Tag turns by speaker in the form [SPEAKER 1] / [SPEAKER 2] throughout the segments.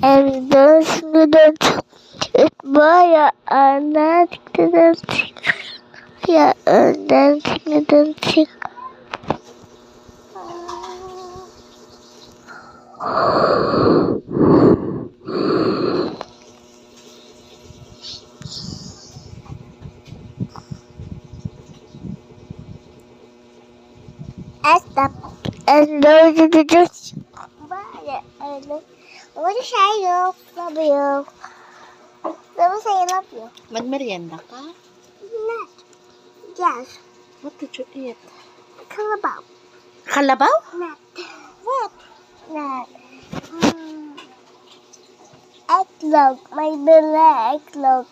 [SPEAKER 1] and those students admire and dancing. Yeah, and dancing. Stop. And those students admire and what is I love you. Let me say I love you.
[SPEAKER 2] Nagmerienda ka?
[SPEAKER 1] Not. Yes.
[SPEAKER 2] What did you eat?
[SPEAKER 1] Kalabaw.
[SPEAKER 2] Kalabaw?
[SPEAKER 1] Not. What? Not. Eggnog. My bela eggnog.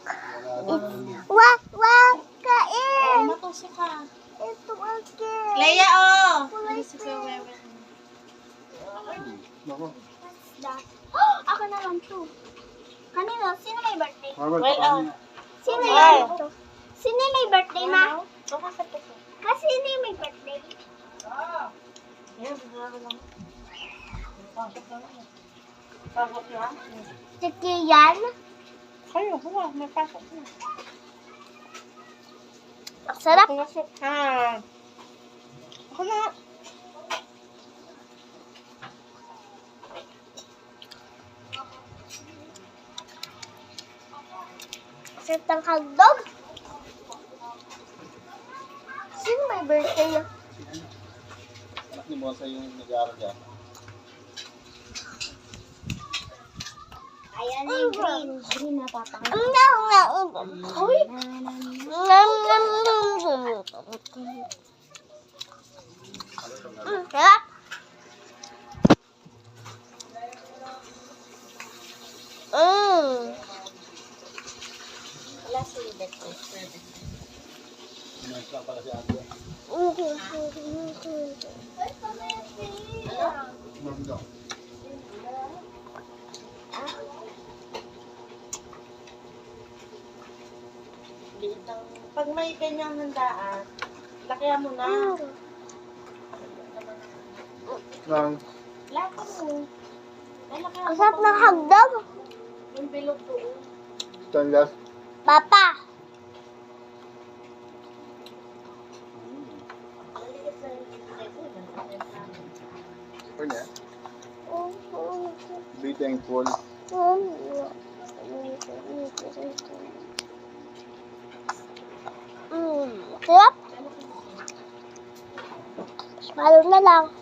[SPEAKER 1] It's wak wak kain.
[SPEAKER 2] Matuso ka.
[SPEAKER 1] Ito again.
[SPEAKER 2] Leia, oh!
[SPEAKER 1] Kulay
[SPEAKER 2] Ano si Kuya
[SPEAKER 1] pink.
[SPEAKER 2] Wewe?
[SPEAKER 1] What's that? Oh, ako na lang to. Kanino? Sino may birthday?
[SPEAKER 2] Well,
[SPEAKER 1] Sino
[SPEAKER 2] Ay.
[SPEAKER 1] yan ito? Sino may birthday, ma?
[SPEAKER 2] Bakit ito?
[SPEAKER 1] Kasi sino yung may birthday?
[SPEAKER 2] Yan, bigla lang. Pasok yan?
[SPEAKER 1] Si Kian?
[SPEAKER 2] Kayo, huwag, may pasok na.
[SPEAKER 1] Ang sarap.
[SPEAKER 2] Pasok ka. Ako na.
[SPEAKER 1] Sarap ng hotdog. Sino may birthday?
[SPEAKER 3] Anak ni Mosa yung nag-aaral yan.
[SPEAKER 1] Ayan yung green. Green na papang. Uy! Sarap.
[SPEAKER 2] Wala si Beth.
[SPEAKER 3] Umayos lang pala si Ate. Maganda.
[SPEAKER 2] Pag may ganyang handaan, lakihan mo na.
[SPEAKER 3] Lang.
[SPEAKER 2] Laki mo. Ay, lakihan
[SPEAKER 1] Ang
[SPEAKER 2] mo
[SPEAKER 1] sarap
[SPEAKER 2] pa
[SPEAKER 1] ng
[SPEAKER 2] mo.
[SPEAKER 1] hotdog.
[SPEAKER 2] Yung bilog doon.
[SPEAKER 3] Tangas.
[SPEAKER 1] Papa.
[SPEAKER 2] Maliit na yung
[SPEAKER 3] O niya. Be thankful.
[SPEAKER 1] Sarap. Swallow na lang.